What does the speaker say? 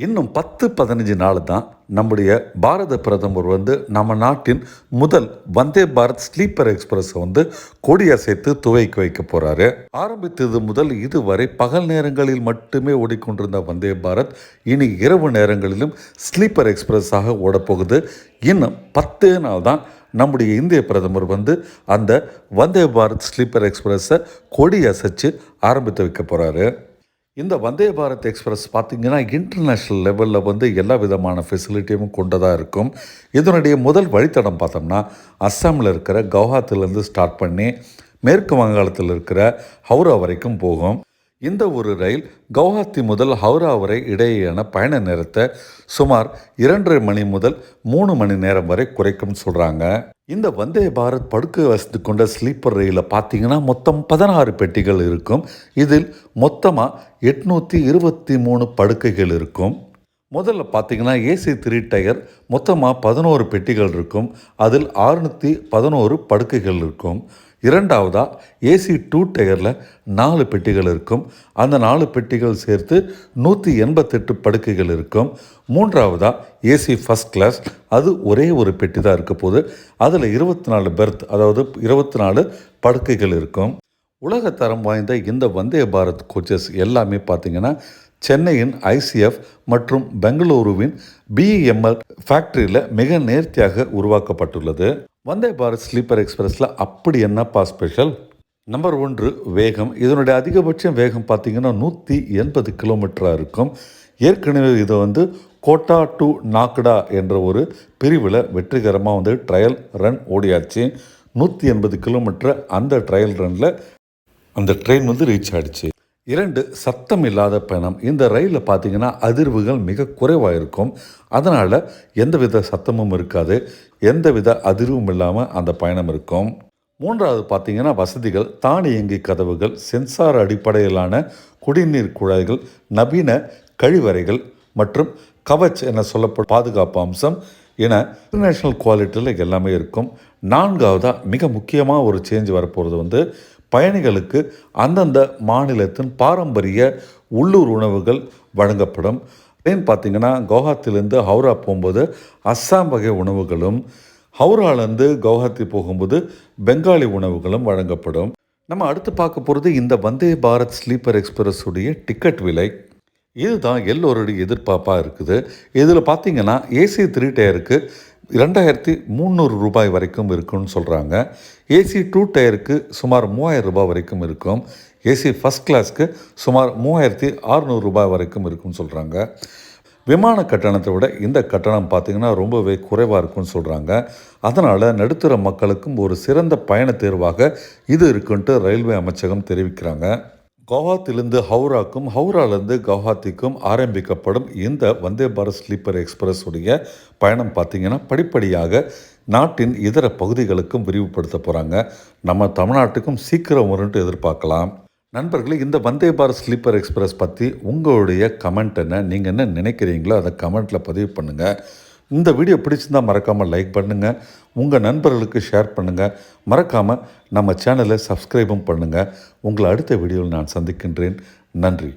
இன்னும் 10-15 நாள் தான் நம்முடைய பாரத பிரதமர் நம்ம நாட்டின் முதல் வந்தே பாரத் ஸ்லீப்பர் எக்ஸ்பிரஸை கொடியசைத்து துவக்கி வைக்க போறாரு. ஆரம்பித்தது முதல் இதுவரை பகல் நேரங்களில் மட்டுமே ஓடிக்கொண்டிருந்த வந்தே பாரத் இனி இரவு நேரங்களிலும் ஸ்லீப்பர் எக்ஸ்பிரஸாக ஓடப்போகுது. இன்னும் 10 நாள் தான் நம்முடைய இந்திய பிரதமர் அந்த வந்தே பாரத் ஸ்லீப்பர் எக்ஸ்பிரஸை கொடியசைச்சு ஆரம்பித்து வைக்க போறாரு. இந்த வந்தே பாரத் எக்ஸ்பிரஸ் பார்த்திங்கன்னா இன்டர்நேஷ்னல் லெவலில் எல்லா விதமான ஃபெசிலிட்டியும் கொண்டதாக இருக்கும். இதனுடைய முதல் வழித்தடம் பார்த்தோம்னா அஸ்ஸாமில் இருக்கிற கவுஹாத்திலேருந்து ஸ்டார்ட் பண்ணி மேற்கு வங்காளத்தில் இருக்கிற ஹவுரா வரைக்கும் போகும். இந்த ஒரு ரயில் கவுஹாத்தி முதல் ஹவுரா வரை இடையேயான பயண நேரத்தை சுமார் 2.5 மணி முதல் 3 மணி நேரம் வரை குறைக்கும்னு சொல்கிறாங்க. இந்த வந்தே பாரத் படுக்கை வசதி கொண்ட ஸ்லீப்பர் ரயிலில் பார்த்தீங்கன்னா மொத்தம் 16 பெட்டிகள் இருக்கும். இதில் மொத்தமாக 823 படுக்கைகள் இருக்கும். முதல்ல பார்த்தீங்கன்னா ஏசி 3 டயர் மொத்தமாக 11 பெட்டிகள் இருக்கும். அதில் 611 படுக்கைகள் இருக்கும். இரண்டாவதாக ஏசி 2 டயரில் 4 பெட்டிகள் இருக்கும். அந்த 4 பெட்டிகள் சேர்த்து 188 படுக்கைகள் இருக்கும். மூன்றாவதாக ஏசி ஃபஸ்ட் கிளாஸ், அது ஒரே ஒரு பெட்டி தான் இருக்க போது. அதில் 24 பெர்த், அதாவது 24 படுக்கைகள் இருக்கும். உலகத்தரம் வாய்ந்த இந்த வந்தே பாரத் கோச்சஸ் எல்லாமே பார்த்திங்கன்னா சென்னையின் ஐசிஎஃப் மற்றும் பெங்களூருவின் பிஇஎம்எல் ஃபேக்ட்ரியில் மிக நேர்த்தியாக உருவாக்கப்பட்டுள்ளது. வந்தே பாரத் ஸ்லீப்பர் எக்ஸ்பிரஸில் அப்படி என்னப்பா ஸ்பெஷல்? நம்பர் 1 வேகம். இதனுடைய அதிகபட்ச வேகம் பார்த்திங்கன்னா 180 கிலோமீட்டராக இருக்கும். ஏற்கனவே இதை கோட்டா டு நாக்டா என்ற ஒரு பிரிவில் வெற்றிகரமாக ட்ரையல் ரன் ஓடியாச்சு. 180 கிலோமீட்டர் அந்த ட்ரையல் ரனில் அந்த ட்ரெயின் ரீச் ஆகிடுச்சு. 2 சத்தம் இல்லாத பயணம். இந்த ரயிலில் பார்த்திங்கன்னா அதிர்வுகள் மிக குறைவாக இருக்கும். அதனால் எந்தவித சத்தமும் இருக்காது, எந்தவித அதிர்வும் இல்லாமல் அந்த பயணம் இருக்கும். மூன்றாவது பார்த்திங்கன்னா வசதிகள். தானியங்கி கதவுகள், சென்சார் அடிப்படையிலான குடிநீர் குழாய்கள், நவீன கழிவறைகள் மற்றும் கவச் என சொல்லப்படும் பாதுகாப்பு அம்சம் என இன்டர்நேஷ்னல் குவாலிட்டியில் எல்லாமே இருக்கும். நான்காவதாக மிக முக்கியமாக ஒரு சேஞ்ச் வரப்போகிறது பயணிகளுக்கு அந்தந்த மாநிலத்தின் பாரம்பரிய உள்ளூர் உணவுகள் வழங்கப்படும். ட்ரெயின் பார்த்திங்கன்னா கவுஹாத்திலேருந்து ஹவுரா போகும்போது அஸ்ஸாம் வகை உணவுகளும், ஹவுராலேருந்து கவுஹாத்தி போகும்போது பெங்காலி உணவுகளும் வழங்கப்படும். நம்ம அடுத்து பார்க்க போகிறது இந்த வந்தே பாரத் ஸ்லீப்பர் எக்ஸ்பிரஸ் உடைய டிக்கெட் விலை. இதுதான் எல்லோருடைய எதிர்பார்ப்பாக இருக்குது. இதில் பார்த்திங்கன்னா ஏசி 3 டயருக்கு 2300 ரூபாய் வரைக்கும் இருக்குன்னு சொல்கிறாங்க. ஏசி 2 டயருக்கு சுமார் 3000 ரூபாய் வரைக்கும் இருக்கும். ஏசி ஃபஸ்ட் கிளாஸ்க்கு சுமார் 3600 ரூபாய் வரைக்கும் இருக்குன்னு சொல்கிறாங்க. விமான கட்டணத்தை விட இந்த கட்டணம் பார்த்திங்கன்னா ரொம்பவே குறைவாக இருக்குன்னு சொல்கிறாங்க. அதனால் நடுத்தர மக்களுக்கும் ஒரு சிறந்த பயண தேர்வாக இது இருக்குன்ட்டு ரயில்வே அமைச்சகம் தெரிவிக்கிறாங்க. கவுஹாத்திலிருந்து ஹவுராக்கும், ஹவுராலேருந்து கவுஹாத்திக்கும் ஆரம்பிக்கப்படும் இந்த வந்தே பாரத் ஸ்லீப்பர் எக்ஸ்பிரஸ் உடைய பயணம் பார்த்திங்கன்னா படிப்படியாக நாட்டின் இதர பகுதிகளுக்கும் விரிவுபடுத்த போகிறாங்க. நம்ம தமிழ்நாட்டுக்கும் சீக்கிரம் வரும்னு எதிர்பார்க்கலாம். நண்பர்களே, இந்த வந்தே பாரத் ஸ்லீப்பர் எக்ஸ்பிரஸ் பற்றி உங்களுடைய கமெண்ட் என்ன, நீங்கள் என்ன நினைக்கிறீங்களோ அதை கமெண்ட்டில் பதிவு பண்ணுங்கள். இந்த வீடியோ பிடிச்சிருந்தால் மறக்காமல் லைக் பண்ணுங்கள், உங்கள் நண்பர்களுக்கு ஷேர் பண்ணுங்கள், மறக்காமல் நம்ம சேனலை சப்ஸ்கிரைபும் பண்ணுங்கள். உங்களை அடுத்த வீடியோவில் நான் சந்திக்கின்றேன். நன்றி.